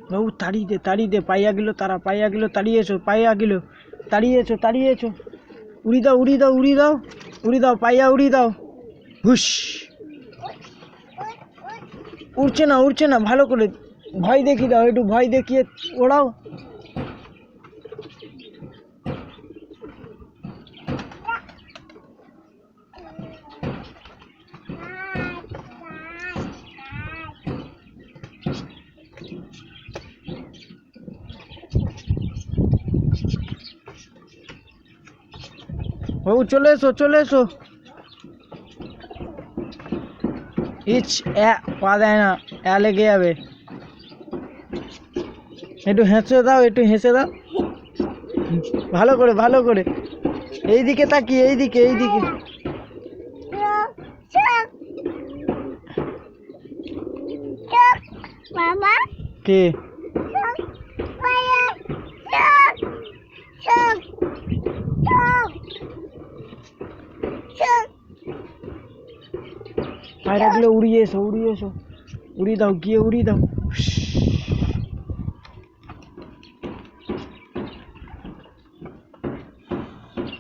বাবু তাড়িয়ে দে পাইয়া গেল তারা পাইয়া গেল তাড়িয়ে এসো পাইয়া গেল তাড়িয়ে এসো উড়ি দাও পাইয়া উড়ি দাও হুস উড়ছে না ভালো করে ভয় দেখিয়ে দাও একটু ভয় দেখিয়ে ওড়াও বাবু চলে এসো ইচ পা দেয় না লেগে যাবে একটু হেসে দাও ভালো করে এইদিকে তাকিয়ে এইদিকে কে পায়রাগুলো উড়িয়ে এসো উড়িয়ে দাও গিয়ে উড়িয়ে দাও